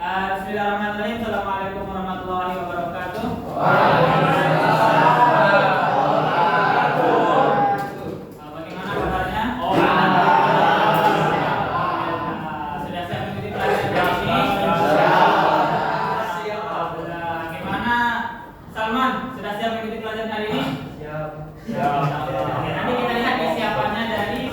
Bismillahirrahmanirrahim. Assalamualaikum warahmatullahi wabarakatuh. Bagaimana kabarnya? Sudah siap mengikuti pelajaran hari ini? Bagaimana Salman? Sudah siap mengikuti pelajaran hari ini? Oke, nanti kita lihat kesiapannya dari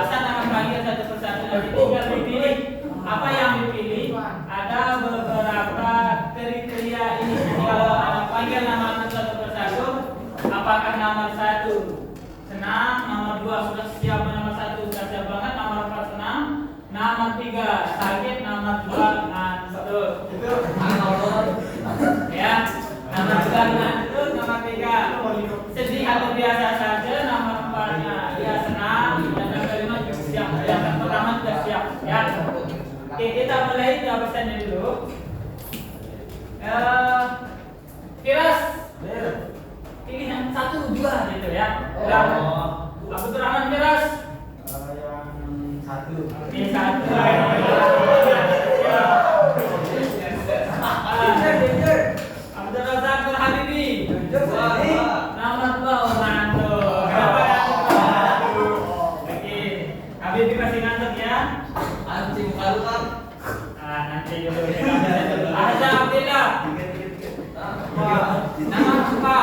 Ustaz akan panggil satu persatu, nanti tinggal dipilih apa yang dipilih. Ada beberapa kriteria ini. Jadi kalau anak panggil nama satu persatu, apakah nomor 1 senang, nomor 2 sudah siap, nomor 1 sudah siap banget, nomor 4 senang, nomor 3 sakit, nomor 2 ngantuk. Itu ya. Nomor 2 ngantuk, nomor 3 sedih atau biasa saja, nomor 4-nya dia senang, dan yang kelima siap. Yang pertama sudah siap ya. Oke, kita mulai jawabannya dulu. Firas, pilih yang 1, 2 gitu ya. Abdul Rahman Firas. Yang 1. Ini 1. Abdul Razak Nur Habibi. Nomor 2 ngantuk. Oke, Habibi masih ngantuk ya. Anjing kaluan. Nanti dulu. Ada Abdillah. Nama 4.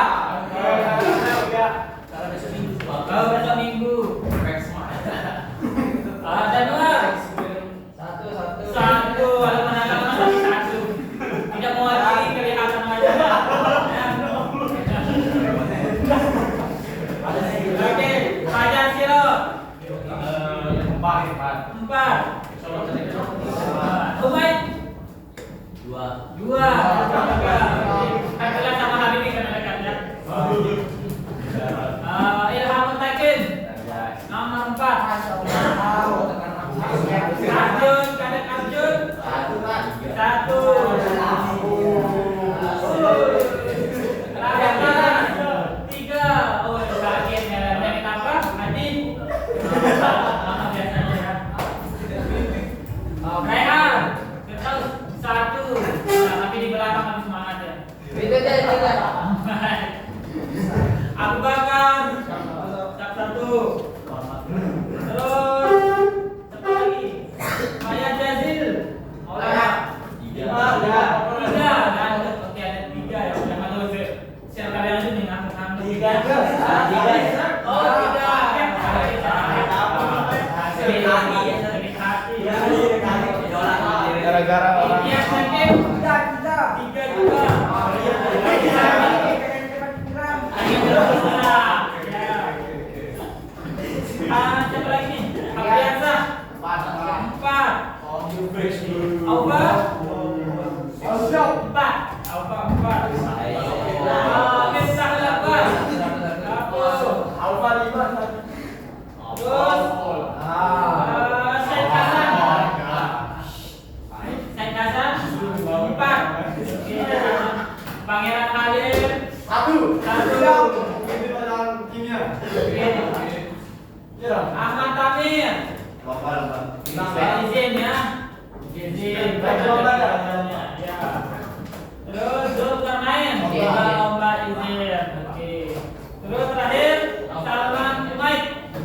Kalau besok minggu. Ada 2. 1. Kalau menangkap masih 1. Tidak mau lagi kelihatan wajah. Oke, Fajar Siro. 4. Umaid 2. Adalah sama Habibi kan dekat ya. Ilham Mutakin nomor 4. Arjun, Kadek Arjun 1. Rahmat 3. Oh, sakit ya. Sakit apa? Adi. Biasanya ya. Rehan, terus 1. Tapi di belakang habis semangat ya. Abu Bakar, 1. Terus satu lagi. Maya Jazil, Maulana 3. Dan oke ada 3 ya. Jangan lupa siapa kalian itu nih ngantuk-ngantuk. 3. Oh 3. Sakit hati. Gara-gara orang. Yang sakit 3 juga. Siapa lagi nih? Apriansa 4. Auba 4. Miftah Labar 1. Terus Said Hasan 4. Pangeran Khalil 1. Ahmad Tamir izin ya. Izin ya. Terus Zulkarnain lomba izin. Oke. Terus terakhir Salman Umaid 2.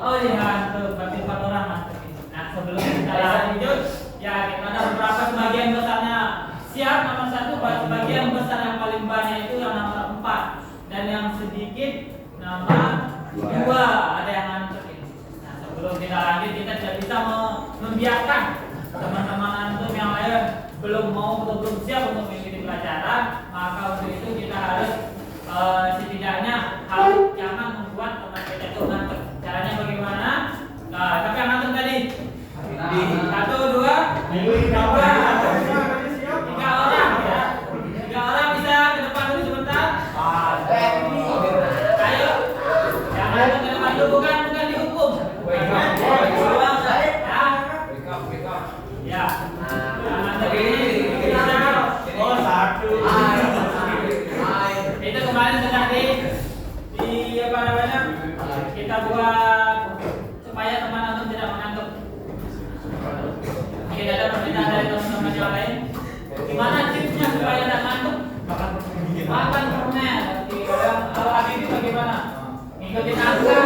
Oh iya tuh berarti 4 orang mas. Nah sebelum kita lanjut ya kita ada beberapa sebagian besarnya siap nomor 1, sebagian besar yang paling banyak itu yang nomor 4 dan yang sedikit nomor 2 ada yang ngantuk ini. Nah sebelum kita lanjut kita tidak bisa membiarkan teman-teman antum yang lain belum mau atau belum siap untuk mengikuti pelajaran, maka untuk itu kita harus setidaknya harus jangan membuat teman kita itu ngantuk. Caranya bagaimana? Nah, siapa yang ngantuk tadi? 1, 2, 3. 3 orang ya. 3 orang bisa ke depan dulu sebentar. Ayo. Jangan ke depan dulu, bukan dihukum. Ya. Oh 1. Itu kemarin sudah di apa namanya? Kita buat supaya teman-teman tidak mengantuk. Tidak ada perbedaan ngikutin angka.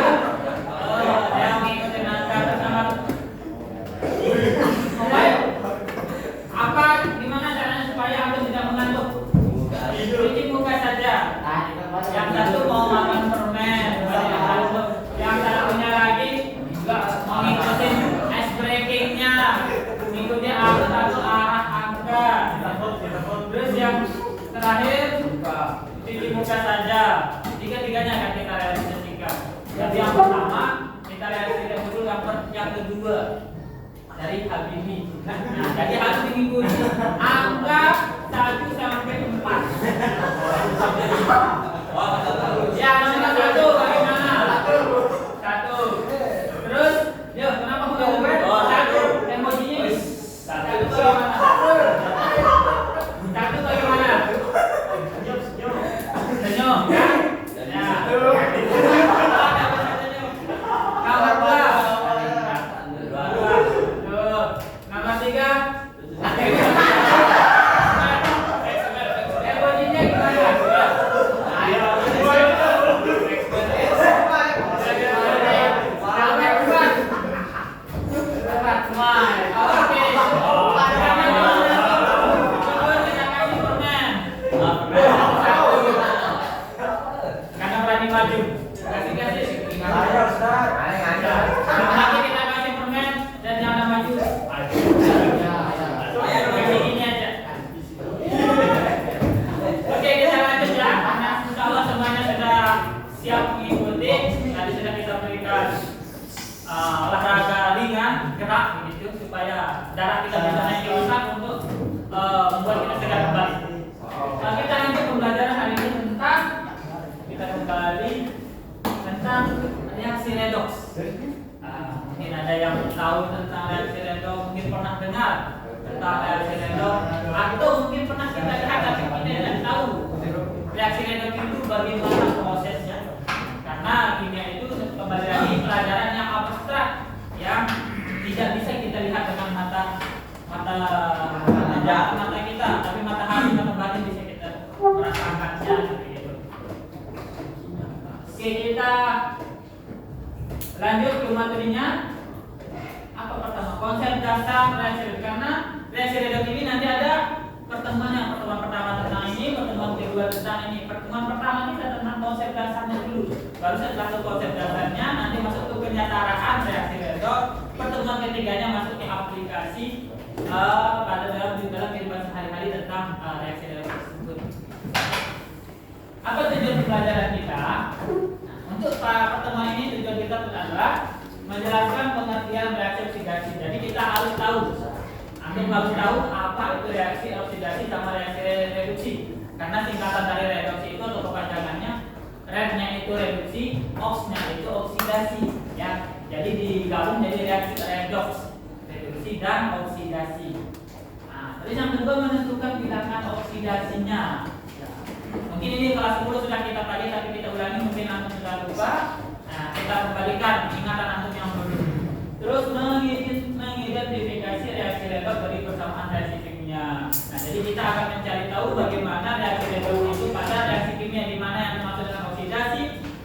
Yang ngikutin angka bersama. Oke. Apa gimana caranya supaya aku tidak mengantuk? Cuci muka saja. Yang satu mau makan permen, yang satunya lagi mau ngikutin ice breakingnya, ngikutin satu arah angka. Terus yang terakhir cuci muka saja. Tiga-tiganya akan kita realisasikan. Jadi yang pertama kita realisasikan dulu, yang kedua dari Habibi. Nah, jadi harus mengikuti angka 1 sampai 4. Ya, nomor 1 bagaimana? 1. Terus, yuk, kenapa udah ngomong? 1 emojinya. 1 bagaimana? 1 bagaimana? Senyum, ya? Ya. Nomor 2. Nomor 3. Emojinya gimana? Siap mengikuti. Tadi sudah kita berikan olahraga ringan, gerak begitu supaya darah kita bisa naik ke otak untuk membuat kita segar kembali. Kita lanjut pembelajaran hari ini tentang reaksi redoks. Mungkin ada yang tahu tentang reaksi redoks, mungkin pernah dengar tentang reaksi redoks, atau mungkin pernah kita lihat tapi kita tidak tahu reaksi redoks itu bagaimana prosesnya. Karena kimia itu kembali lagi pelajaran yang abstrak yang tidak bisa kita lihat dengan mata kita, tapi mata hati, mata batin bisa kita merasakannya gitu. Oke, kita lanjut ke materinya. Apa pertama? Konsep dasar reaksi redoks. Karena reaksi redoks ini nanti ada pertemuan pertama tentang ini, pertemuan kedua tentang ini. Pertemuan pertama kita tentang konsep dasarnya dulu. Baru setelah itu konsep dasarnya nanti masuk ke kenyataan reaksi redoks. Pertemuan ketiganya masuk ke aplikasi pada dalam kehidupan sehari-hari tentang reaksi redoks tersebut. Apa tujuan pembelajaran kita? Untuk pertemuan ini tujuan kita adalah menjelaskan pengertian reaksi oksidasi. Jadi kita harus tahu. Antum harus tahu apa itu reaksi oksidasi sama reaksi reduksi. Karena singkatan dari reduksi itu atau kepanjangannya, rednya itu reduksi, oksnya itu oksidasi, ya. Jadi digabung jadi reaksi redoks, reduksi dan oksidasi. Nah, terus yang kedua menentukan bilangan oksidasinya. Mungkin ini kelas 10 sudah kita pelajari tapi kita ulangi, mungkin antum sudah lupa. Nah, kita kembalikan ingatan antum yang dulu. Terus mengidentifikasi reaksi redoks dari persamaan reaksi kimia. Nah, jadi kita akan mencari tahu bagaimana reaksi redoks itu pada reaksi kimia, di mana yang dimaksud dengan oksidasi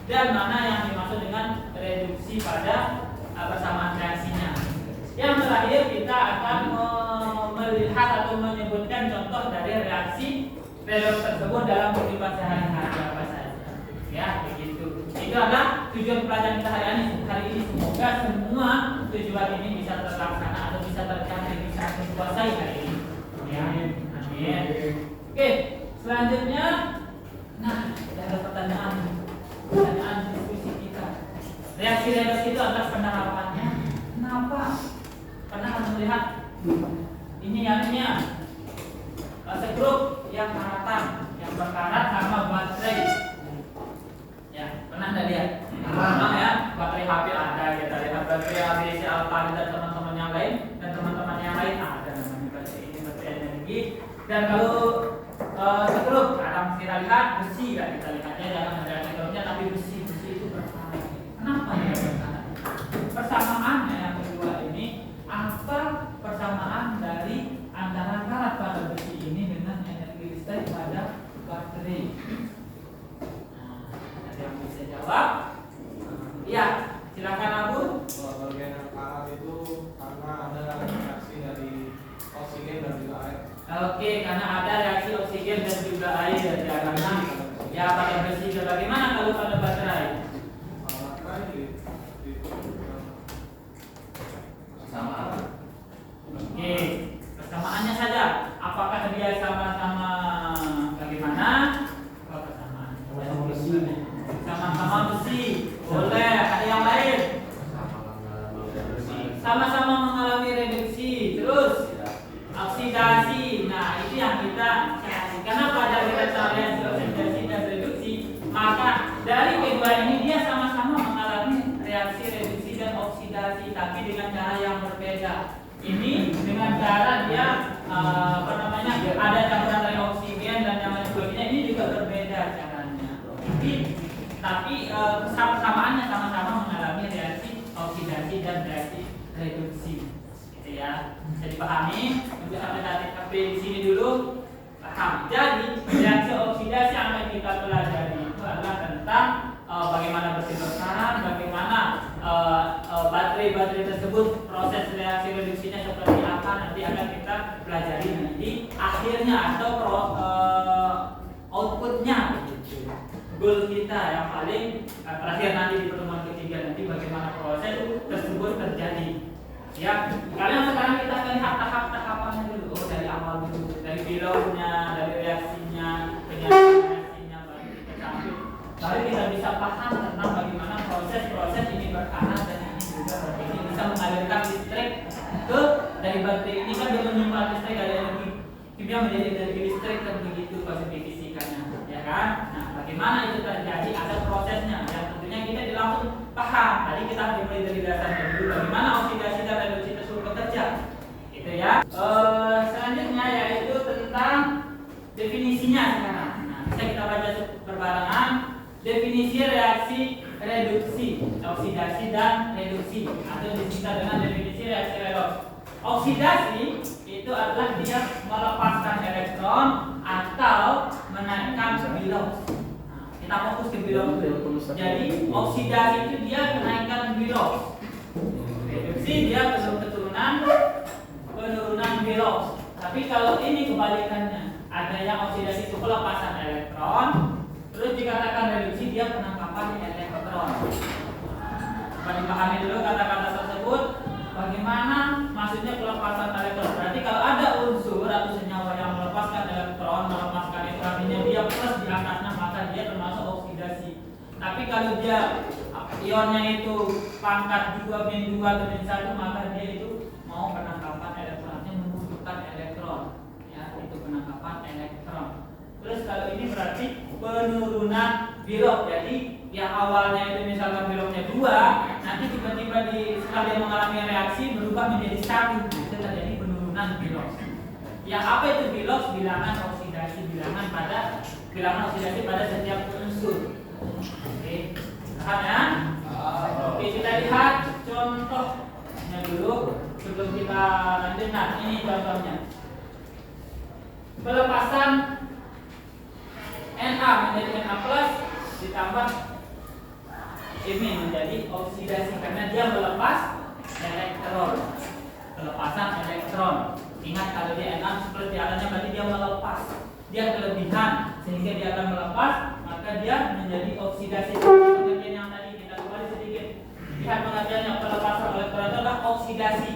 dan mana yang dimaksud dengan reduksi pada persamaan reaksinya. Yang terakhir kita akan melihat atau menyebutkan contoh dari reaksi redoks tersebut dalam kehidupan sehari-hari apa saja. Ya, begitu. Itu adalah tujuan pelajaran kita hari ini. Semoga semua tujuan ini bisa terlaksana atau bisa tercapai, bisa dikuasai hari ini. Ya, amin. Oke, selanjutnya, nah, ada pertanyaan diskusi kita. Reaksi redoks itu atas penerapannya, kenapa? Karena harus melihat ini yakni segrup yang karatan, yang berkarat sama baterai. Ya, pernah nggak lihat? Pernah ya, baterai HP ada, kita lihat baterai ABC Alpha dan teman-teman yang lain ada namanya baterai ini, baterai energi. Dan kalau segrup, kadang kita lihat besi, nggak kita lihatnya jangan ada segrupnya tapi besi itu berkarat. Kenapa ya berkarat? Persamaannya yang kedua ini, apa persamaan dari antara karat pada besi ini dengan energi listrik pada baterai? Nah, ada yang bisa jawab? Oke, karena ada reaksi oksigen dan juga air ya, karena ya pada besi. Bagaimana kalau pada baterai? Sama. Oke, persamaannya saja. Apakah dia sama-sama bagaimana? Oh, persamaan. Sama-sama besi. Boleh. Ada yang lain? Sama-sama mengalami reduksi. Terus oksidasi. Nah, itu yang kita cari. Karena pada kita cari oksidasi dan reduksi, maka dari kedua ini dia sama-sama mengalami reaksi reduksi dan oksidasi, tapi dengan cara yang berbeda. Ini dengan cara dia ada campuran dari oksigen dan yang lain sebagainya. Ini juga berbeda caranya. Tapi samaannya sama-sama mengalami reaksi oksidasi dan reaksi reduksi. Gitu ya. Bisa dipahami? Untuk sampai di sini dulu paham. Jadi reaksi oksidasi yang akan kita pelajari itu adalah tentang bagaimana besi berperan, bagaimana baterai-baterai tersebut proses reaksi reduksinya seperti apa, nanti akan kita pelajari nanti akhirnya atau outputnya gitu. Goal kita yang paling terakhir nanti di pertemuan ketiga nanti bagaimana proses tersebut terjadi. Ya, kalian sekarang kita akan lihat tahap-tahapannya dulu. Oh, dari awal dulu, dari bilaunya, dari reaksinya, reaksinya, baru kita campur. Baru kita bisa paham tentang bagaimana proses ini berarah dan ini juga ini bisa mengalirkan listrik ke dari baterai ini kan dia menyimpan listrik dari energi kimia menjadi energi listrik dan begitu konsep fisikanya, ya kan? Nah, bagaimana itu terjadi? Ada prosesnya yang tentunya kita langsung paham. Tadi kita dimulai dari dasarnya dulu bagaimana oksidasi dan reduksi tersebut bekerja, gitu ya. Selanjutnya yaitu tentang definisinya sekarang. Nah, bisa kita baca berbarengan. Definisi reaksi reduksi, oksidasi dan reduksi, atau disingkat dengan definisi reaksi redoks. Oksidasi itu adalah dia melepaskan elektron atau menaikkan bilox. Nah, kita fokus ke bilox dulu. Jadi oksidasi itu dia kenaikan bilox. Reduksi dia penurunan bilox. Tapi kalau ini kebalikannya, ada yang oksidasi itu pelepasan elektron. Terus dikatakan reduksi dia penangkapan elektron. Coba dipahami dulu kata-kata tersebut. Bagaimana maksudnya pelepasan elektron? Berarti kalau ada unsur atau senyawa yang melepaskan elektron, melepaskan itu artinya dia plus di atasnya, maka dia termasuk oksidasi. Tapi kalau dia ionnya itu pangkat 2 min 2 atau min 1, maka dia itu mau penangkapan elektron, artinya membutuhkan elektron. Ya, itu penangkapan elektron. Terus kalau ini berarti penurunan bilox. Jadi yang awalnya itu misalkan biloxnya 2, nanti tiba-tiba setelah dia mengalami reaksi berubah menjadi 1. Itu terjadi penurunan bilox. Yang apa itu bilox? Bilangan oksidasi pada setiap unsur. Oke, paham ya? Oke, kita lihat contohnya dulu sebelum kita lanjut. Nah, ini contohnya. Pelepasan Na menjadi Na plus ditambah ini menjadi oksidasi karena dia melepas elektron. Pelepasan elektron. Ingat kalau dia Na plus di atasnya berarti dia melepas. Dia kelebihan sehingga dia akan melepas, maka dia menjadi oksidasi. Pengertian yang tadi kita kembali sedikit. Lihat pengertiannya, pelepasan elektron itu adalah oksidasi.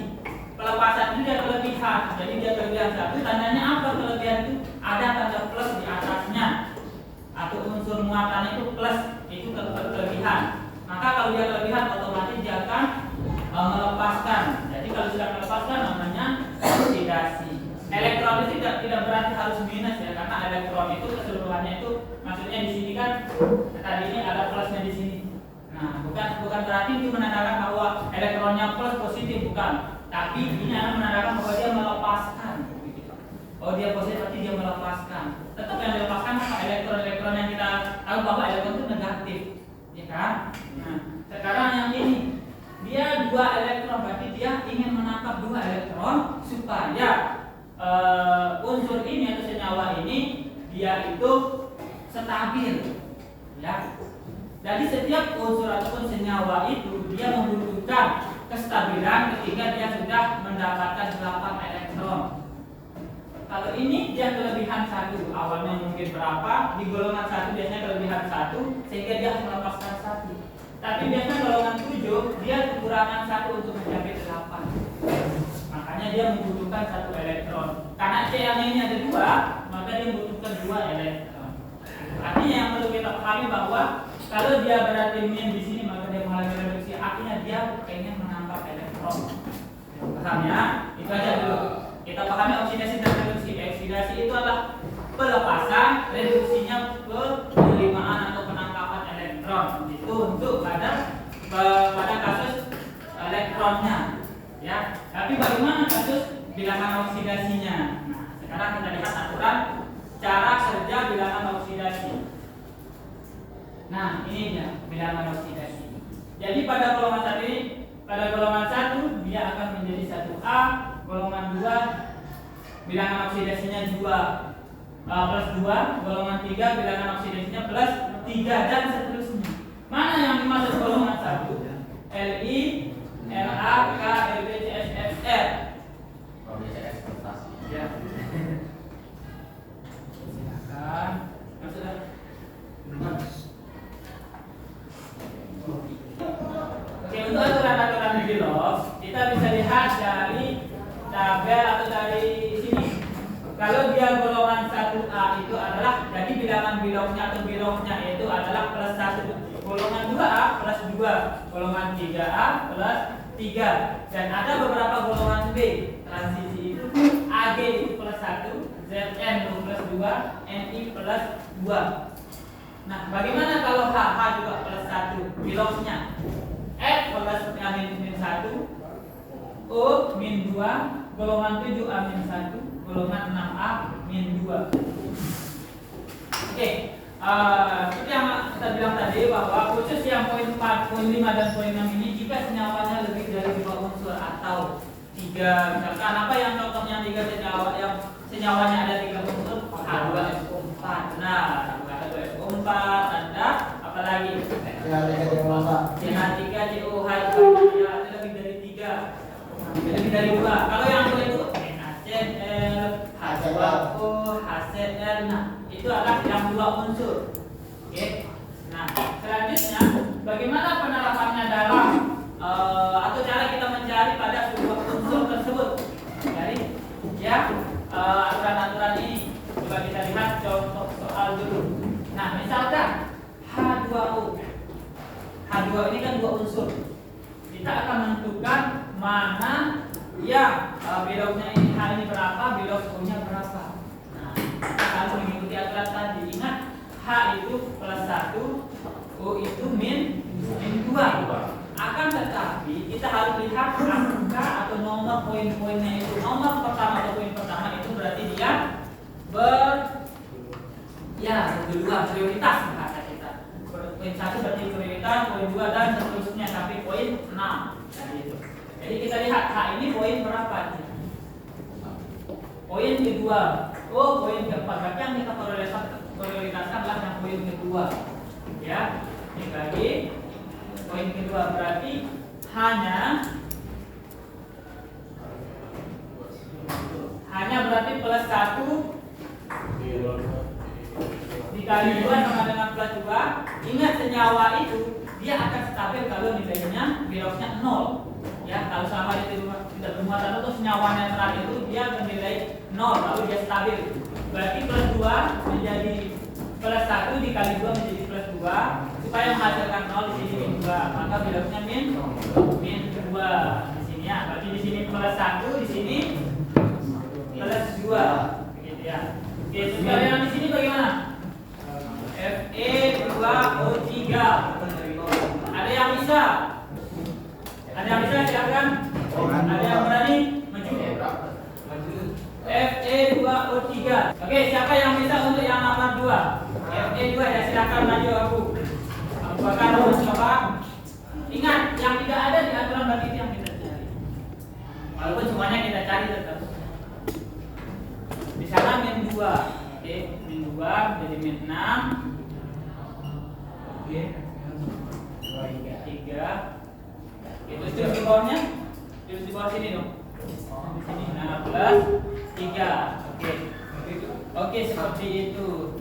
Pelepasan itu dia kelebihan. Jadi dia kelebihan satu. Tandanya apa kelebihan itu? Ada tanda plus di atasnya. Atau unsur muatan itu plus, itu kelebihan. Maka kalau dia kelebihan otomatis dia akan melepaskan. Jadi kalau sudah melepaskan namanya oksidasi. Elektron itu tidak berarti harus minus ya, karena elektron itu keseluruhannya itu maksudnya di sini kan tadi ini ada plusnya di sini. Nah, bukan berarti itu menandakan bahwa elektronnya plus positif, bukan. Tapi ini menandakan bahwa dia melepaskan. Oh, dia positif berarti dia melepaskan. Tetap yang dilepaskan apa? Elektron yang kita tahu bahwa elektron itu negatif, ya kan? Nah, sekarang yang ini dia 2 elektron, berarti dia ingin menangkap 2 elektron supaya unsur ini atau senyawa ini dia itu stabil, ya. Jadi setiap unsur ataupun senyawa itu dia membutuhkan kestabilan ketika dia sudah mendapatkan 8 elektron. Kalau ini dia kelebihan 1, awalnya mungkin berapa, di golongan 1 biasanya kelebihan 1, sehingga dia harus melepaskan 1. Tapi biasanya golongan 7 dia kekurangan 1 untuk mencapai 8. Makanya dia membutuhkan 1 elektron. Karena C yang ini ada 2, maka dia membutuhkan 2 elektron. Artinya yang perlu kita pahami bahwa kalau dia berarti min di sini maka dia mengalami reduksi. Artinya dia pengen menambah elektron. Paham ya? Itu aja dulu. Kita pahami oksidasi dan reduksi. Oksidasi itu adalah pelepasan, reduksinya penerimaan atau penangkapan elektron. Itu untuk pada kasus elektronnya. Ya. Tapi bagaimana kasus bilangan oksidasinya? Nah, sekarang kita lihat aturan cara kerja bilangan oksidasi. Nah, ini dia bilangan oksidasi. Jadi pada golongan 1 ini, pada golongan 1 dia akan menjadi 1A, golongan 2 bilangan oksidasinya 2 plus 2, golongan 3 bilangan oksidasinya plus 3 dan seterusnya. Mana yang dimaksud golongan 1? Li, La, K, Lb, Cs, F, R. Kalau bisa ekspektasi. Ya. Silakan. Maksudnya Oke, untuk aturan-aturan Bigelow, kita bisa lihat dari tabel atau dari sini. Kalau dia golongan 1A itu adalah, jadi bilangan Bigelownya atau Bigelownya itu adalah plus 1. Golongan 2A plus 2, golongan 3A plus 3. Dan ada beberapa golongan B. Transisi itu AG itu plus 1, Zn itu plus 2, Ni plus 2. Nah, bagaimana kalau HH juga plus 1? Bigelownya F plus min 1, O min 2, golongan 7A min 1, golongan 6A min 2. Oke, seperti yang kita bilang tadi bahwa khusus yang poin 4, poin 5 dan poin 6 ini jika senyawanya lebih dari 2 unsur atau 3, misalkan apa yang contohnya 3 senyawa yang senyawanya ada 3 unsur, H2SO4. Nah, H2SO4 ada apa lagi? CH3COH ya, lebih dari 3. Lebih dari 2. Kalau yang dua itu NaCl, H2O, HCl. Nah, itu adalah yang 2 unsur. Oke. Nah, selanjutnya bagaimana penerapannya dalam atau cara kita mencari pada sebuah unsur tersebut? Dari ya aturan-aturan ini. Coba kita lihat contoh soal dulu. Nah, misalkan H2O. H2O ini kan 2 unsur. Kita akan menentukan mana yang Bigelownya ini H ini berapa, Bigelow O-nya berapa. Nah, kita harus mengikuti aturan tadi. Ingat, H itu plus 1, O itu min 2. Akan tetapi kita harus lihat angka atau nomor poin-poinnya itu. Nomor pertama atau poin pertama itu berarti dia berdua prioritas bahasa kita. Poin 1 berarti prioritas, poin 2 dan seterusnya sampai poin 6. Jadi kita lihat H ini poin berapa? Poin kedua. Oh, poin keempat. Berarti yang kita prioritaskan adalah yang poin kedua. Ya, ini lagi. Poin kedua berarti hanya berarti plus 1 dikali 2 sama dengan plus 2. Ingat, senyawa itu dia akan stabil kalau nilainya Bigelownya 0. Ya, kalau selama dia tidak bermuatan atau senyawa netral itu dia bernilai 0 lalu dia stabil. Berarti plus 2 menjadi plus 1 dikali 2 menjadi plus 2 supaya menghasilkan 0 di sini min 2. Maka Bigelownya min 2 di sini ya. Berarti di sini plus 1, di sini plus 2. Begitu ya. Oke, supaya yang di sini bagaimana? Fe2O3. Ada yang bisa? Ada yang bisa silakan? Ada yang berani? Maju. Fe2O3. Oke, siapa yang bisa untuk yang nomor 2? Fe2 ya, silakan maju aku. Abu Bakar, coba. Ingat, yang tidak ada di aturan berarti itu yang kita cari. Walaupun semuanya kita cari tetap. Di sana min 2. Oke, min 2 jadi min 6. Oke. 3. Itu terus di bawahnya, terus di bawah sini dong. Di sini, nah plus 3. Oke. Oke, seperti itu.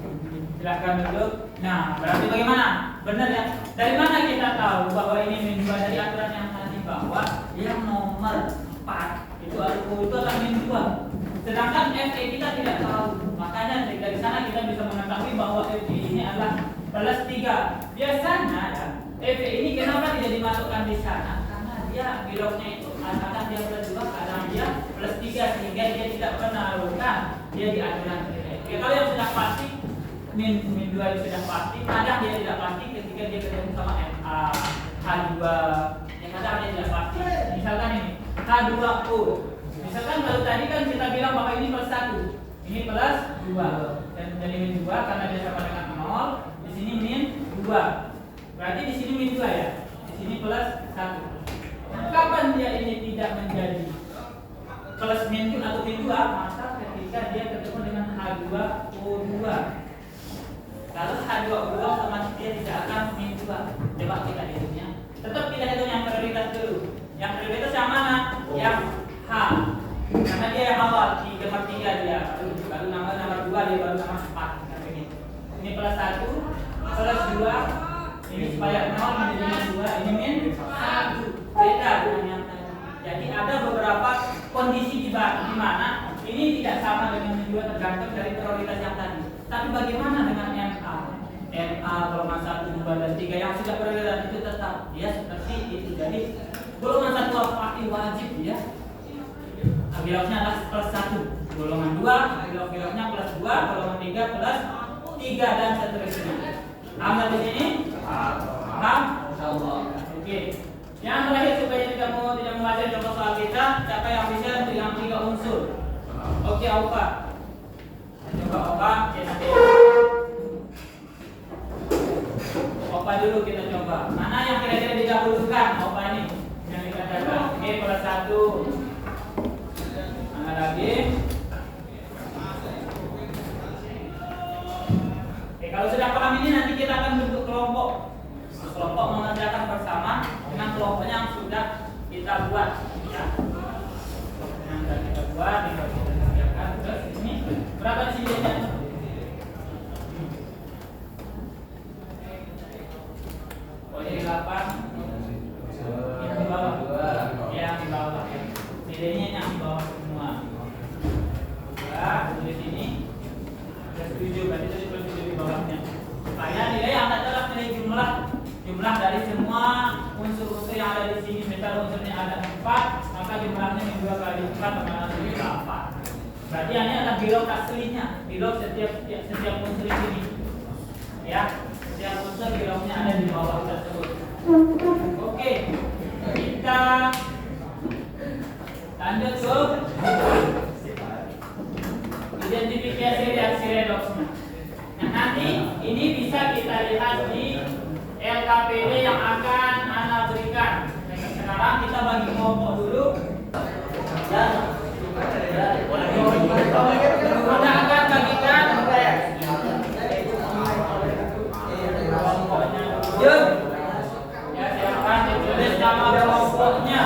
Silakan duduk. Nah, berarti bagaimana? Benar ya? Dari mana kita tahu bahwa ini min 2 dari aturan yang tadi bahwa yang nomor 4 itu adalah min 2. Sedangkan FE kita tidak tahu. Makanya dari sana kita bisa mengetahui bahwa FE ini adalah plus 3. Biasanya ya, FE ini kenapa tidak dimasukkan di sana? Karena dia bilognya itu kadang dia plus 2, kadang dia plus 3 sehingga dia tidak menaruhkan dia di aturan FE. Kalau yang sudah pasti min 2 itu sudah pasti, kadang dia tidak pasti ketika dia ketemu sama MA H2 yang kadang dia tidak pasti. Misalkan ini H2O. Misalkan kalau tadi kan kita bilang bahwa ini plus 1, ini plus 2, dan jadi min 2 karena dia sama dengan 0. Di sini min 2, berarti di sini min 2 ya. Di sini plus 1. Kapan dia ini tidak menjadi plus min 2 atau min 2? Maka ketika dia ketemu dengan H2O2. Kalau H2O2 otomatis dia tidak akan min 2. Coba kita hitungnya. Tetap kita hitung yang prioritas dulu. Yang prioritas yang mana? Yang H. Karena dia yang awal, 3/3 dia. Baru nomor 2 dia baru nomor 4 kan begitu. Ini plus 1, plus 2. Ini supaya 0 menjadi 2, ini min 1. Beda dengan yang tadi. Jadi ada beberapa kondisi di mana ini tidak sama dengan min 2 tergantung dari prioritas yang tadi. Tapi bagaimana dengan MA? MA golongan 1, 2, dan 3 yang sudah prioritas itu tetap ya seperti itu. Jadi golongan 1 pasti wajib ya. Bilognya adalah plus 1, golongan 2, bilognya plus 2, golongan 3 plus 3 dan seterusnya. Paham di sini? Paham? Oke. Yang terakhir supaya tidak membaca contoh soal kita, siapa yang bisa yang 3 unsur? Oke, Aufa. Coba Aufa, kita Aufa dulu kita coba. Mana yang kira-kira didahulukan? Aufa ini yang dikatakan. Oke, plus 1. Lagi. Oke, kalau sudah paham ini nanti kita akan bentuk kelompok. Kelompok mengerjakan bersama dengan kelompoknya yang sudah kita buat. Ya. Yang sudah kita buat, tinggal kita kerjakan. Terus ini berapa di sini? Oh, ini 8. Yang di bawah. Yang di bawah. Nilainya yang di bawah semua. Ya, di sini ada 7, berarti itu plus 7 di bawahnya. Supaya nilai yang adalah nilai jumlah dari semua unsur-unsur yang ada di sini. Misal unsurnya ada 4, maka jumlahnya min 2 kali 4 maka jadi 8. Berarti ini adalah bilog aslinya, bilog setiap unsur di sini. Ya, setiap unsur bilognya ada di bawah tersebut. Oke, kita lanjut ke identifikasi reaksi redoksnya. Nah, nanti ini bisa kita lihat di LKPD yang akan Ana berikan. Sekarang kita bagi kelompok dulu. Ana akan bagikan kelompoknya dulu. Ya, silakan ditulis nama kelompoknya.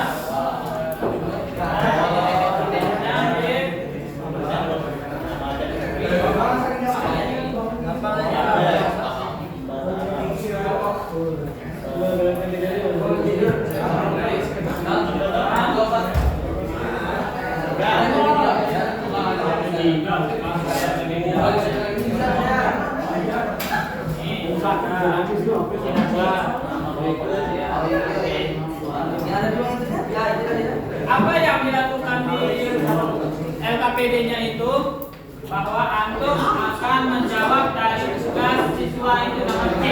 Apa yang dilakukan di LKPD-nya itu bahwa antum akan menjawab dari tugas siswa itu nomor C.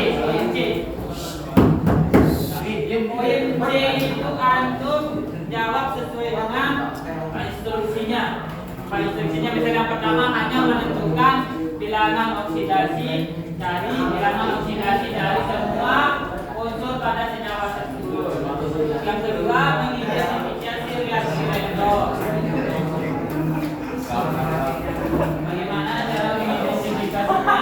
Poin C itu antum jawab sesuai dengan instruksinya. Instruksinya misalnya yang pertama hanya menentukan bilangan oksidasi dari semua unsur pada senyawa tersebut. Yang kedua mengidentifikasi reaksi redoks. Bagaimana cara mengidentifikasinya?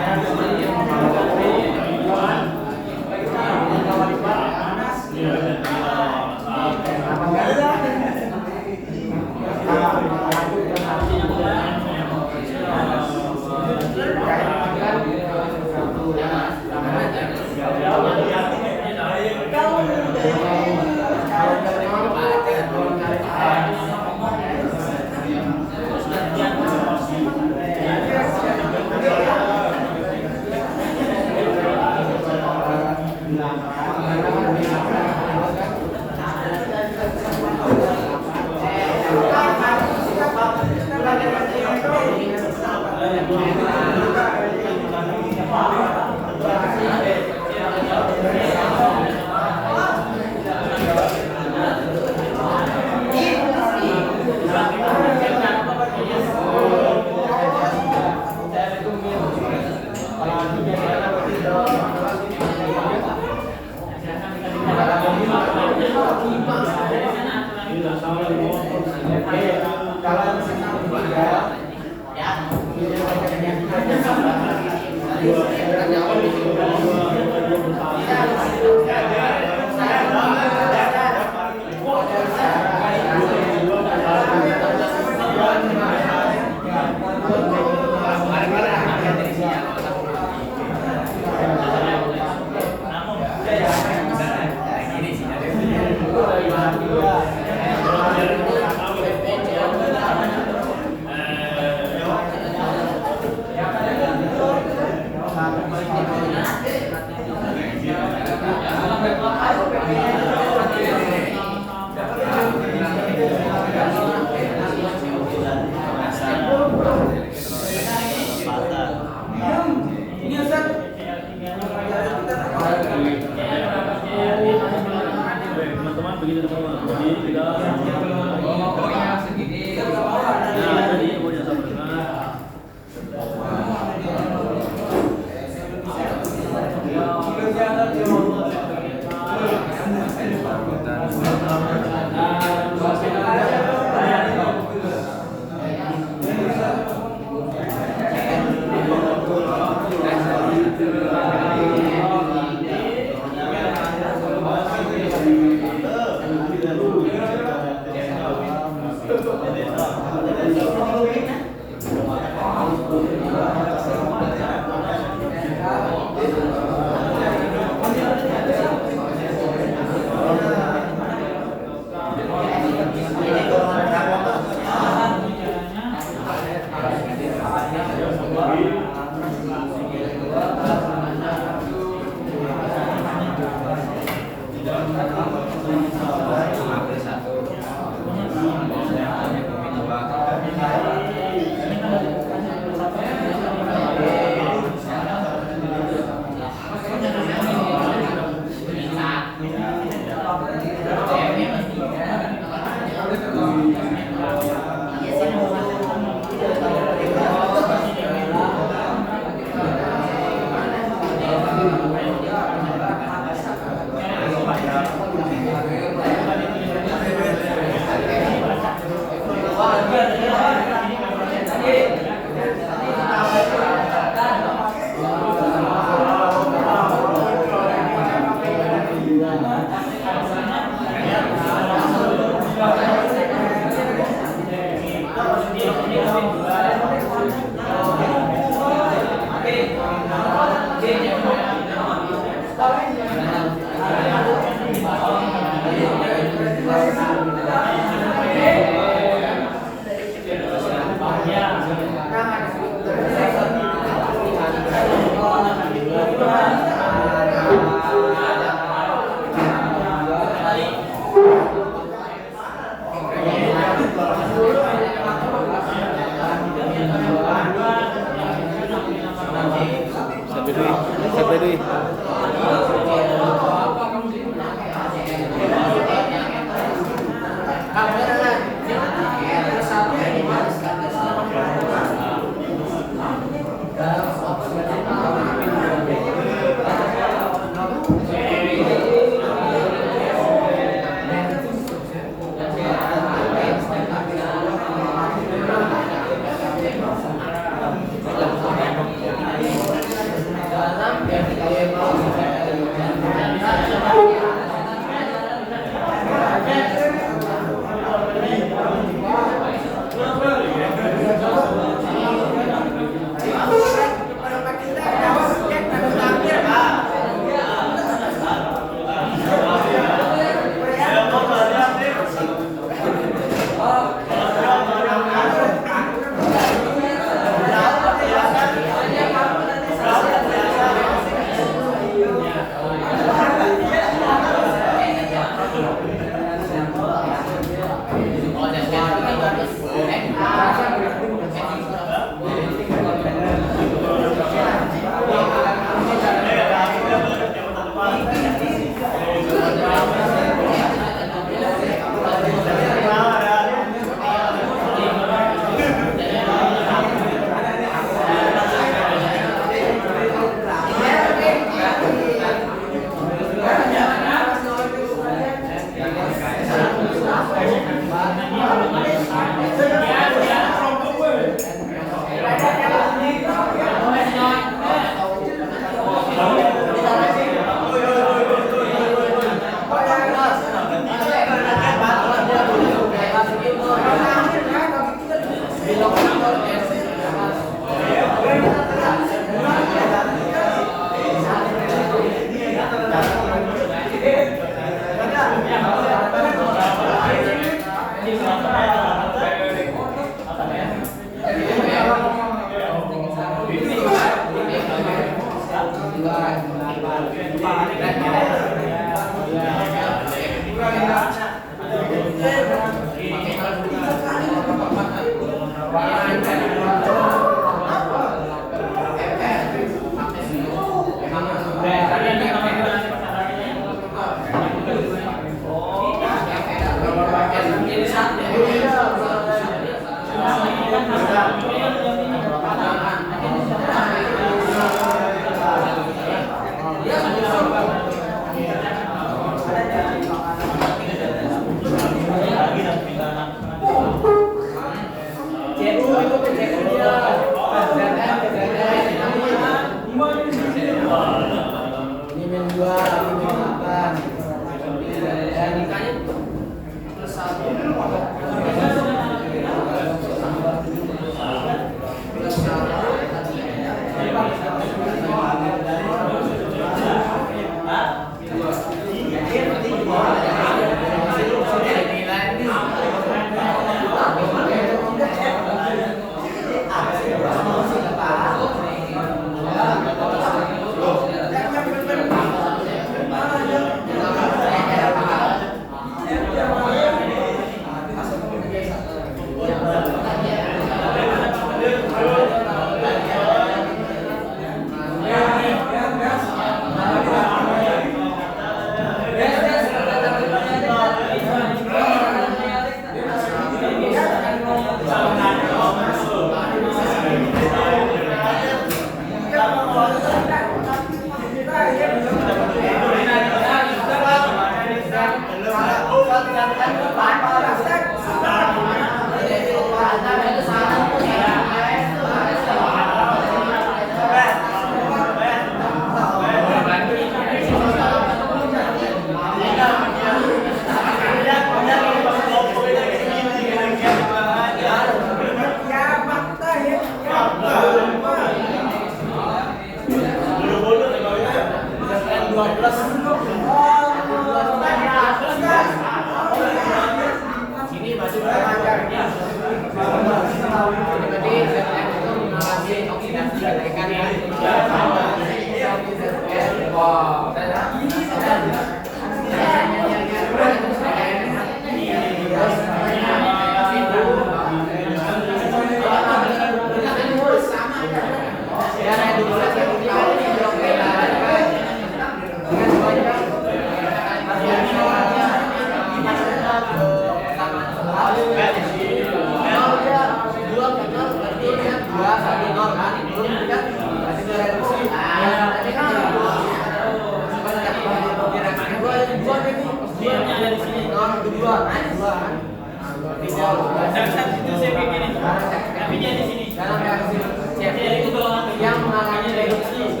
Yang mengalami reduksi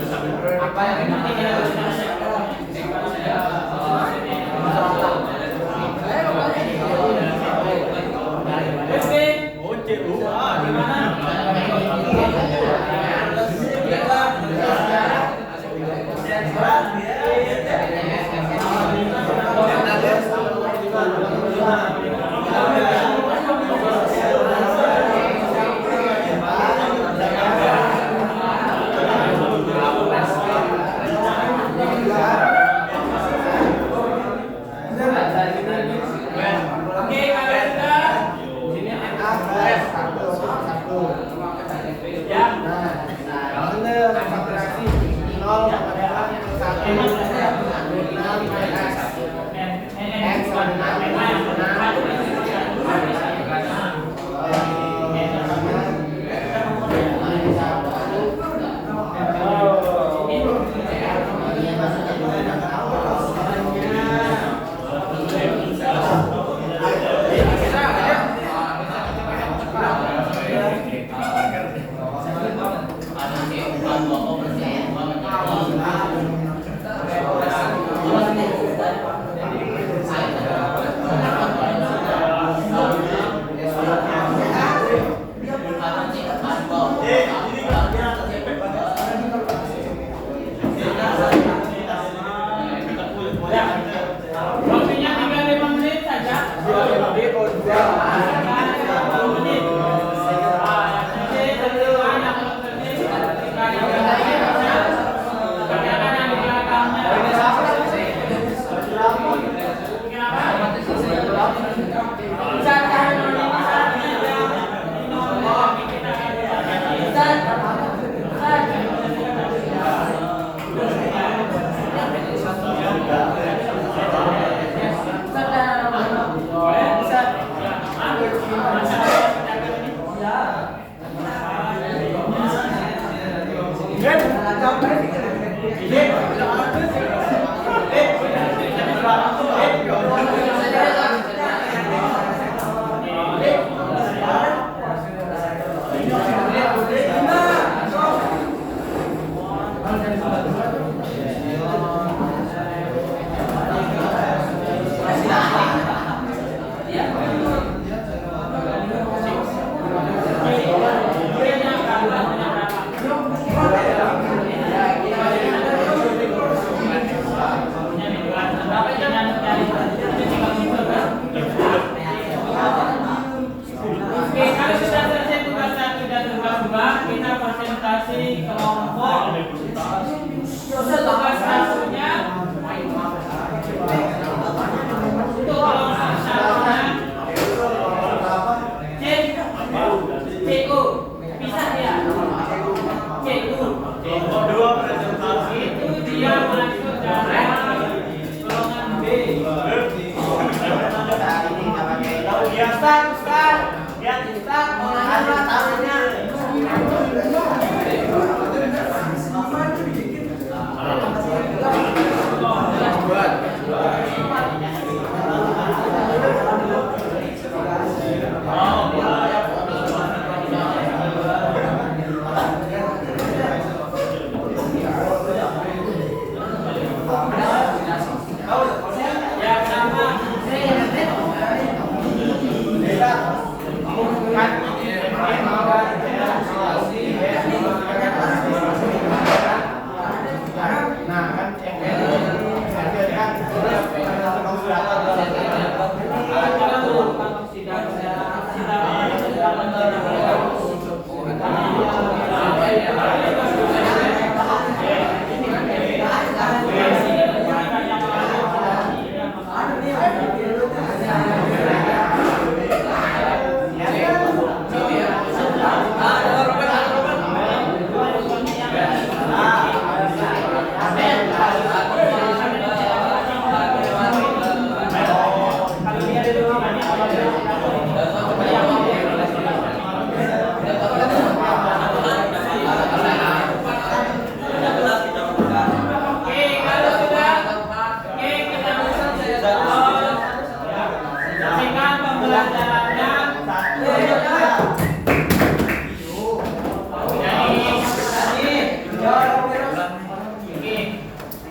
apa yang Ada Oke, kalau sudah selesai tugas 1 dan tugas 2, kita presentasi kelompok. Tugas satunya untuk kelompok satunya CU bisa ya CU Kelompok 2 presentasi. itu dia masuk dalam golongan B. Biasa, Ustaz. Biasa, Yang sama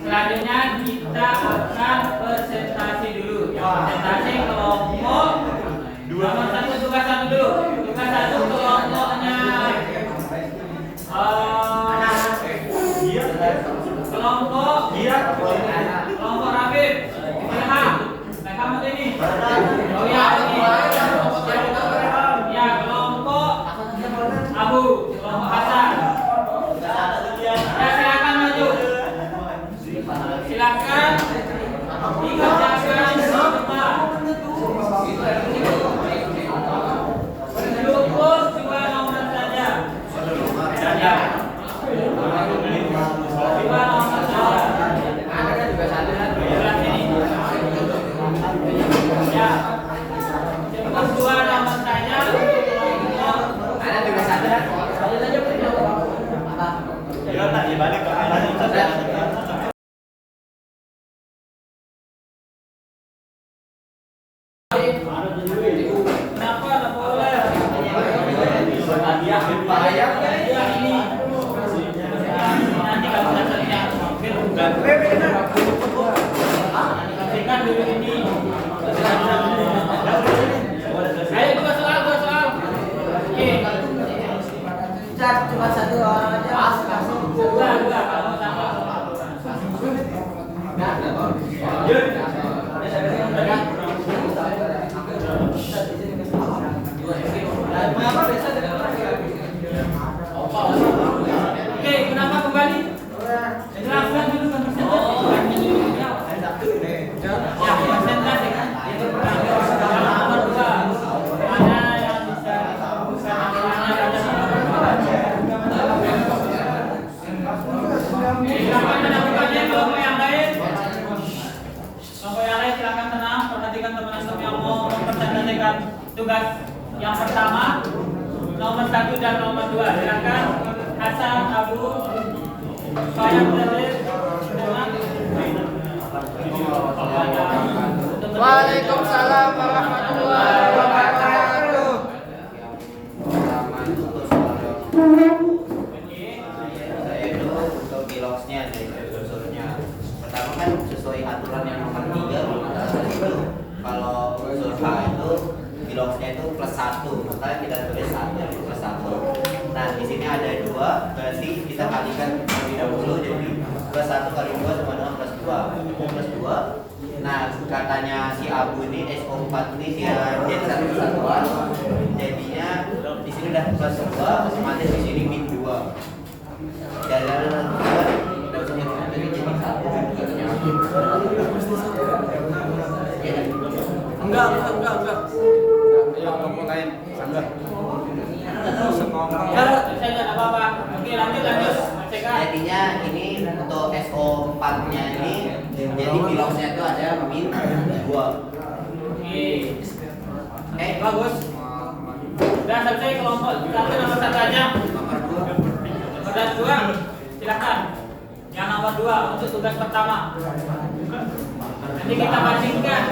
selanjutnya kita akan presentasi dulu. Presentasi kelompok nomor 1 tugas 1 dulu. Tugas 1 kelompoknya kelompok Rabib Ilham. Nah, kamu ini. Oh ya, ini. Ya, kelompok Abu, kelompok Hasan. Ya, silakan maju. Silakan dikerjakan semua. Cukup 2 nomor saja. Ya. 2 nomor saja. Sebelah sini. Ya. Cukup 2 nomor saja. Ya, tak dibalik ke kanan. Kenapa tak boleh? Ya, ini. Nanti kalau sudah selesai mampir. Kasihkan dulu ini. Ayo, 2 soal. Oke. Cuma 1 orang aja. Dua, kalau sama. Oke, kenapa kembali? Jelaskan dulu presentasi. Ya, presentasi kan. Nomor 2. Mana yang bisa silakan menyampaikannya kelompok yang lain. Kelompok yang lain silakan tenang, perhatikan teman-teman yang mau mempresentasikan tugas yang pertama, nomor 1 dan nomor 2. Silakan Hasan, Abu, saya berhasil. Waalaikumsalam warahmatullahi wabarakatuh. biloxnya dari unsurnya. Pertama kan sesuai aturan yang nomor 3 itu kalau unsur H itu biloxnya itu +1, maka kita tulis 1 +1. Nah di sini ada 2, berarti kita kalikan terlebih dahulu, jadi +1 kali 2 sama dengan +2. Nah katanya si Abu ini SO4 ini dia jadi satu kesatuan, jadinya di sini udah +2, otomatis di sini -2. Jalan tidak usah jadi 1 katanya. Enggak. Ya, kamu lain. Enggak. Saya nggak apa-apa. Oke, lanjut. Cekak. Jadinya ini untuk SO4 nya ini jadi biloxnya itu ada -2. Oke. Bagus. Udah selesai kelompok satu nomor 1 aja. Nomor 2. Nomor 2, silakan. Yang nomor 2 untuk tugas pertama. Nanti kita bandingkan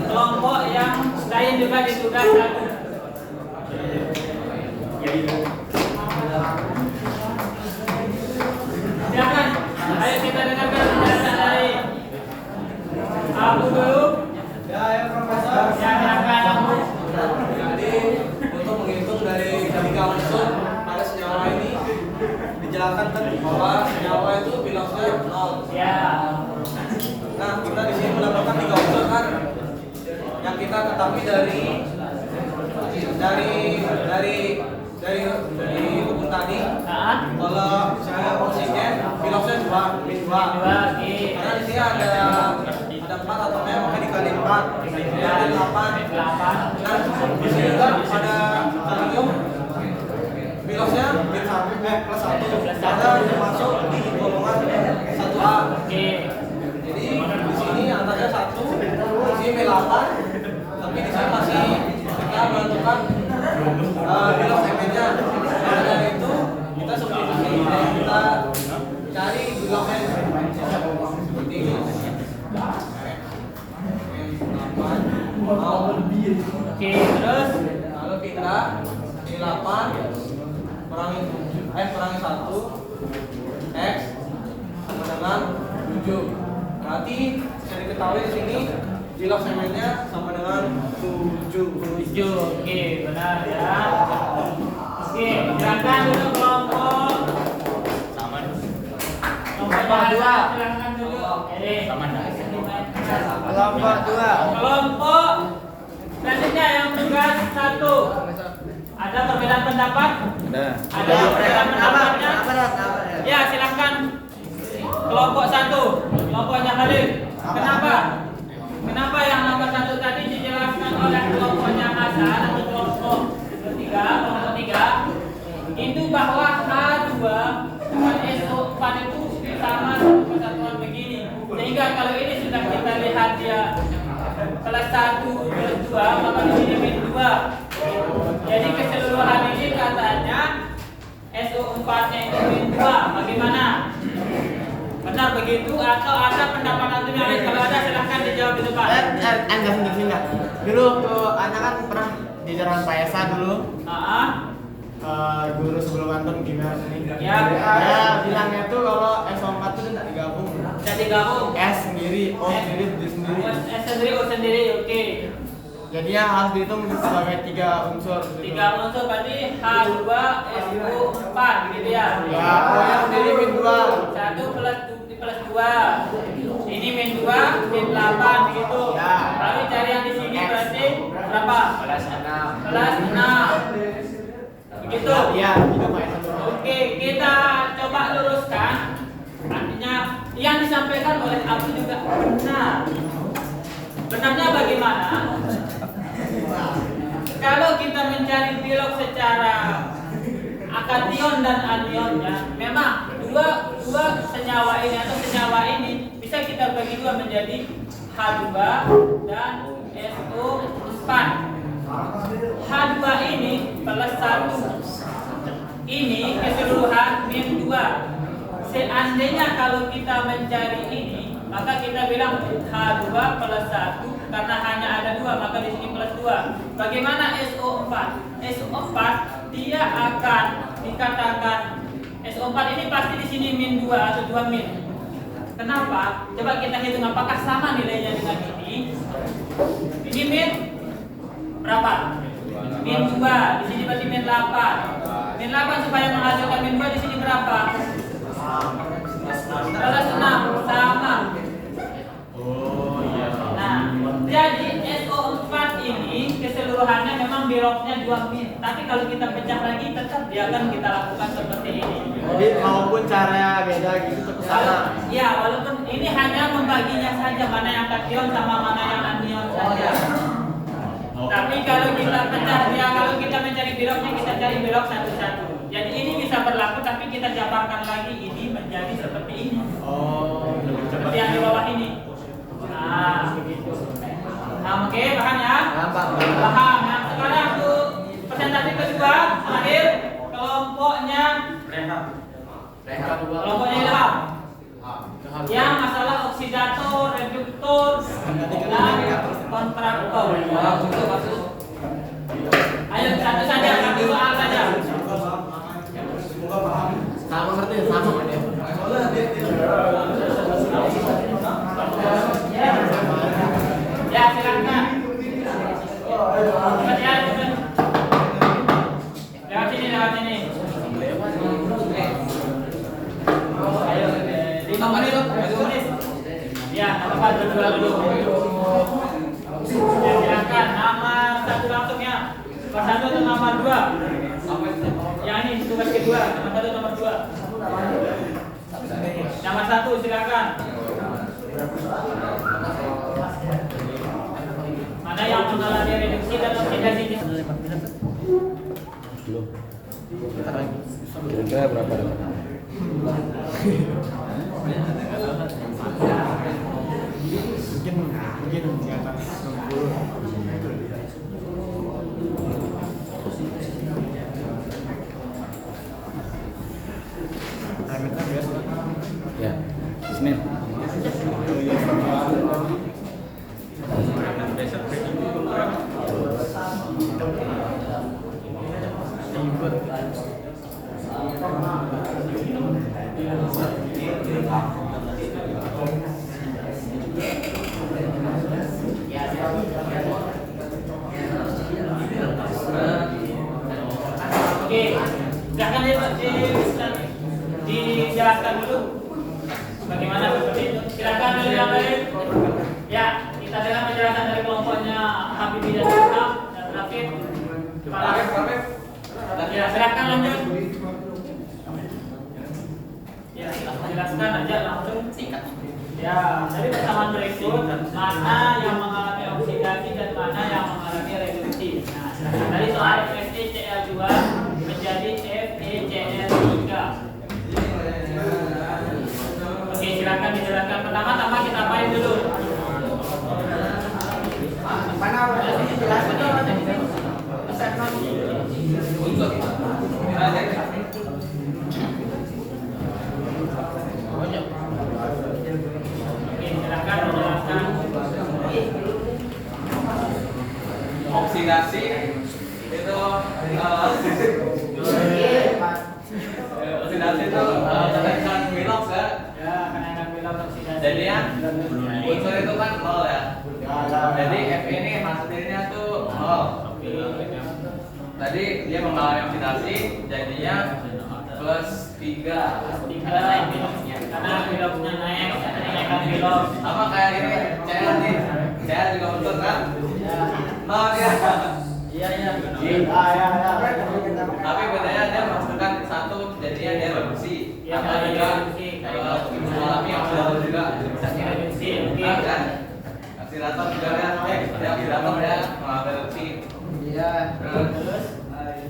kelompok yang lain juga di tugas 1. Silakan. Ayo kita dengarkan penjelasan dari Abu dulu. Ya, Profesor. Ya, silakan Abu. Jadi untuk menghitung dari tiga unsur pada senyawa ini dijelaskan kan bahwa senyawa itu biloxnya 0. Ya. Nah, kita di sini mendapatkan 3 unsur kan yang kita ketahui dari hukum tadi. Kalau misalnya oksigen biloxnya 2. Karena di sini ada 4 atomnya, maka dikali 4 jadi 8. Dan di sini juga ada kalium biloxnya +1 karena masuk di golongan 1A. Jadi di sini angkanya 1, di sini 8, tapi di sini masih kita menentukan bilox M-nya. Maka dari itu kita substitusi dan kita cari biloxnya seperti ini. Oke, terus Lalu kita di 8 kurangi 1 X sama dengan 7. Berarti bisa diketahui di sini bilox M-nya sama dengan 7. 7. Oke, benar ya. Oke, silakan dulu kelompok. Sama. Kelompok 2. Silakan dulu. Sama. Kelompok 2. Kelompok selanjutnya yang tugas 1. Ada perbedaan pendapat? Ada perbedaan pendapatnya? Ya, silakan. Kelompok 1. Kelompoknya Khalil. Kenapa yang nomor 1 tadi dijelaskan oleh kelompoknya Hasan atau kelompok 3 itu bahwa H2 dengan SO4 itu sama satu kesatuan begini. Sehingga kalau ini sudah kita lihat dia +1 +2, maka di sini -2. Jadi keseluruhan ini katanya SO4-nya itu -2. Bagaimana? Benar begitu atau ada pendapat antum yang lain? Kalau ada silahkan dijawab di depan. Enggak. Dulu tuh anak kan pernah diajaran Pak Esa dulu. Guru sebelum antum gimana nih? Ya. Ya bilangnya tuh kalau S4 tuh tidak digabung. Tidak digabung. S sendiri, O sendiri, D sendiri. S sendiri, O sendiri, oke. Jadinya harus dihitung sebagai 3 unsur. 3 unsur berarti H2 SO4 gitu ya. Ya, O nya sendiri -2. 1 plus 2. Ini -2, -8 begitu. Ya. Lalu cari yang di sini berarti berapa? +6. Begitu. Iya, itu Pak Esa dulu. Oke, kita coba luruskan. Artinya yang disampaikan oleh Abu juga benar. Benarnya bagaimana? Kalau kita mencari bilox secara akation dan anionnya, memang dua senyawa ini atau senyawa ini bisa kita bagi dua menjadi H2 dan SO4. H2 ini +1. Ini keseluruhan -2. Seandainya kalau kita mencari ini, maka kita bilang H2 +1 karena hanya ada 2, maka di sini +2. Bagaimana SO4? SO4 dia akan dikatakan SO4 ini pasti di sini min 2 atau 2 min. Kenapa? Coba kita hitung apakah sama nilainya dengan ini. Ini min berapa? Min 2, di sini berarti min 8. Min 8 supaya menghasilkan min 2 di sini berapa? Balas 6, sama. Oh iya. Nah, jadi SO4 ini keseluruhannya memang beloknya 2 min. Tapi kalau kita pecah lagi tetap dia akan kita lakukan seperti ini. Jadi maupun cara beda gitu tetap sama. Ya, walaupun ini hanya membaginya saja mana yang kation sama mana yang anion saja. Tapi kalau kita pecah ya, kalau kita mencari beloknya kita cari belok satu-satu. Jadi ini bisa berlaku tapi kita jabarkan lagi ini menjadi seperti ini. Oh, Seperti yang di bawah ini. Nah, begitu. Nah, oke, paham ya? Paham. Nah, sekarang tuh presentasi kedua terakhir kelompoknya kelompoknya Ilham. Yang masalah oksidator, reduktor, dan kontraktor. Ayo satu saja, satu soal saja. sama ngerti sama dia. Ya, silakan. Cepat ya, cepat. Lewat sini, lewat sini. Ayo, 5 menit, 5 menit. Ya, apa berdua dulu. Ya, silakan. Nama satu langsung ya. Nomor 1 atau nomor 2? Yang ini tugas kedua, nomor 1 nomor 2. Nomor 1 silakan. Mana yang mengalami reduksi dan oksidasi? Kira-kira berapa dapat? Mungkin di atas 60. Ya, Senin. Oke, silahkan dijelaskan dulu bagaimana seperti itu. Silakan dari yang lain. Ya, kita dengar penjelasan dari kelompoknya Habibie dan Ilham dan Rafid. Ya, silakan lanjut. Ya, jelaskan aja langsung. Singkat. Ya, dari persamaan berikut mana yang mengalami oksidasi dan mana yang mengalami reduksi. Nah, silakan. Dari soal FeCl2 menjadi FeCl3. Oke, silakan dijelaskan. Pertama-tama kita apain dulu? Oke, silakan dijelaskan. Oksidasi itu oksidasi itu kenaikan bilox ya. Ya, kenaikan bilang oksidasi. Jadi ya unsur itu kan nol ya. Jadi F ini hasilnya tuh nol. Tadi dia mengalami oksidasi jadinya plus 3. Karena naik biloknya, karena biloknya naik, kenaikan bilok. Sama kayak ini Cl nih. Cl juga unsur kan? Nol ya. Iya, iya. Tapi bedanya dia masukkan satu jadinya dia reduksi. Iya, Sama dia juga reduksi. mengalami oksidator juga. Reduksi, oke. Nah, kan? Oksidator juga dia oksidator dia mengalami reduksi. Iya. Terus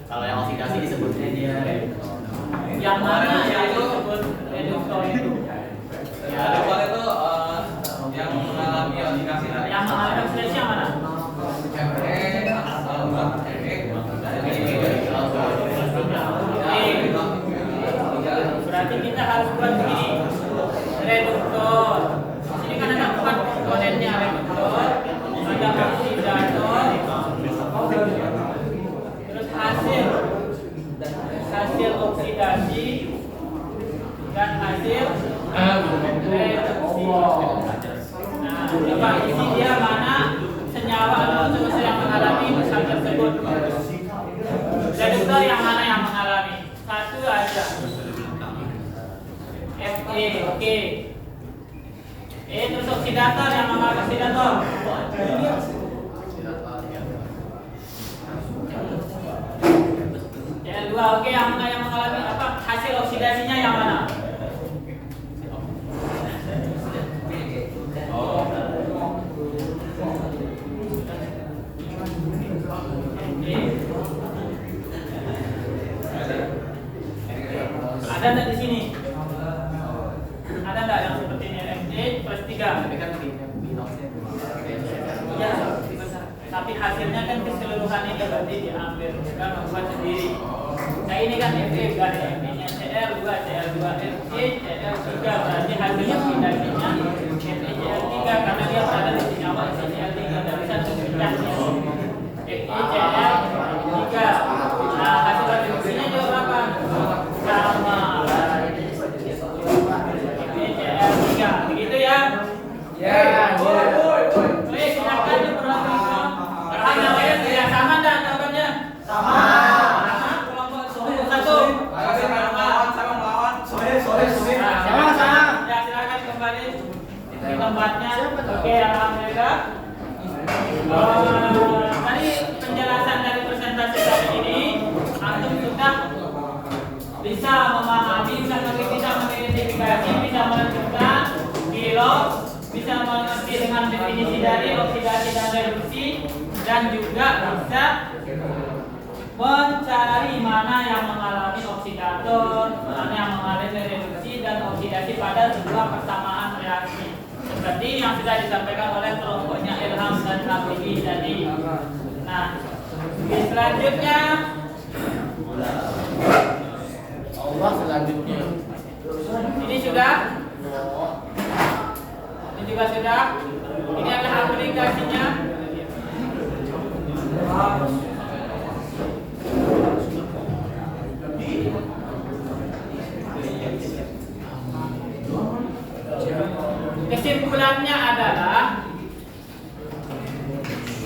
Kalau yang oksidasi disebutnya dia reduktor. Yang mana yang disebut reduktor itu? ya depan itu yang mengalami oksidasi. Yang mengalami oksidasi yang mana? Berarti kita harus buat begini. Reduktor. Sini kan ada 4 komponennya reduktor, ada oksidator, terus hasil oksidasi, Nah, coba isi dia mana senyawa atau unsur yang mengalami hal tersebut. Reduktor yang mana yang mengalami? Satu aja. Fe, oke. Terus oksidator yang mengalami oksidator. Cl2, oke, yang mengalami apa? Hasil oksidasinya yang mana? Ada nggak di sini? Ada nggak yang seperti ini? Fe+3. Ya, tapi hasilnya kan keseluruhan ini berarti diambil, bukan membuat sendiri. Nah ini kan Fe, bukan Fe-nya Cl2, Cl2, Fe, Cl3, berarti hasil oksidasinya Fe-Cl3 karena dia berada di senyawa Cl3 dari satu pecahnya Fe-Cl3. Nah hasil reduksinya juga berapa? Sama Fe-Cl3, begitu ya? Ya. Baik, silakan diperhatikan. Pertanyaannya tidak sama enggak jawabannya? Sama. Kelompok satu. Sama. Ya, silakan kembali di tempatnya. Oke, alhamdulillah. Tadi penjelasan dari presentasi kali ini, antum sudah bisa memahami, bisa mengidentifikasi, bisa menentukan kilo, bisa mengerti dengan definisi dari oksidasi dan reduksi, dan juga bisa mencari mana yang mengalami oksidator, mana yang mengalami reduksi dan oksidasi pada sebuah persamaan reaksi. Seperti yang sudah disampaikan oleh kelompoknya Ilham dan Habibie tadi. Nah, selanjutnya ini sudah. Ini juga sudah. Ini adalah aplikasinya. Kesimpulannya adalah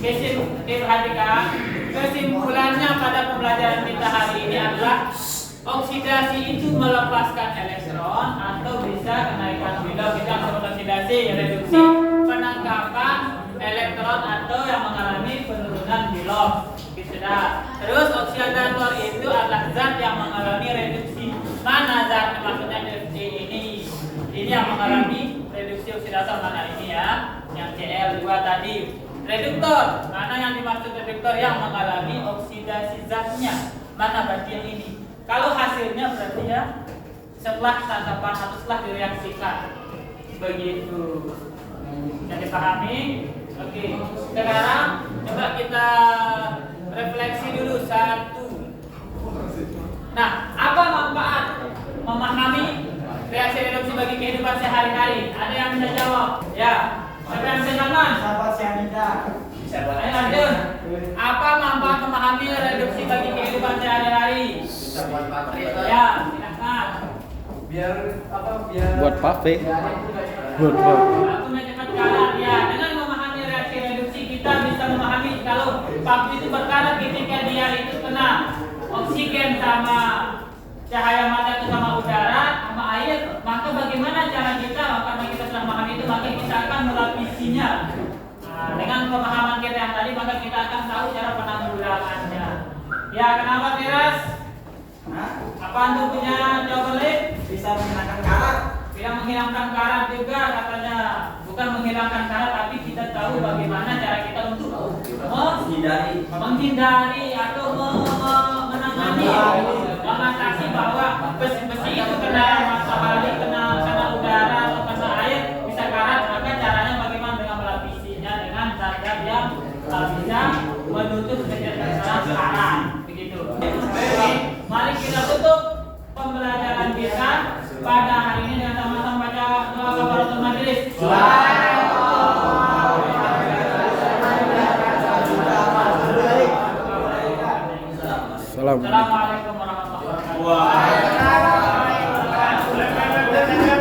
perhatikan, kesimpulannya pada pembelajaran kita hari ini adalah oksidasi itu melepaskan elektron atau bisa kenaikan bilang kita sebut oksidasi, reduksi, penangkapan elektron atau yang mengalami penurunan bilang. Sudah. Terus oksidator itu adalah zat yang mengalami reduksi. Mana zat maksudnya reduksi ini? Ini yang mengalami reduksi oksidator mana ini ya? Yang Cl2 tadi. Reduktor, mana yang dimaksud reduktor? Yang mengalami oksidasi zatnya. Mana berarti yang ini? Kalau hasilnya berarti ya setelah tangkapan atau setelah direaksikan. Begitu. Bisa dipahami? Oke. Sekarang coba kita refleksi dulu satu. Nah, apa manfaat memahami reaksi reduksi bagi kehidupan sehari-hari? Ada yang bisa jawab? Ya. Siapa yang bisa jawab? Sahabat cyanida. Ayo lanjut. Apa manfaat memahami reduksi bagi kehidupan sehari-hari? Ya, silakan. Biar apa? Biar Buat pafe. Buat Waktunya cepat kalah. Ya, dengan memahami reaksi reduksi kita bisa memahami kalau pafe itu berkarat ketika dia itu kena oksigen sama cahaya matahari sama udara sama air, maka bagaimana cara kita? Karena kita sudah memahami itu, maka kita akan melapisinya. Nah, dengan pemahaman kita yang tadi, maka kita akan tahu cara penanggulangannya. Ya, kenapa Teras? Apa antum punya jawaban lain? Bisa menghilangkan karat. Tidak menghilangkan karat juga katanya. Bukan menghilangkan karat, tapi kita tahu bagaimana cara kita untuk menghindari atau menangani, mengatasi bahwa besi itu kena matahari, kena udara atau kena air bisa karat. Maka caranya bagaimana? Dengan melapisinya dengan zat-zat yang bisa menutup kesalahan karat. Begitu. Oke, mari kita tutup pembelajaran kita pada hari ini dengan sama-sama baca doa kafaratul majelis. Assalamualaikum Assalamualaikum warahmatullahi wabarakatuh.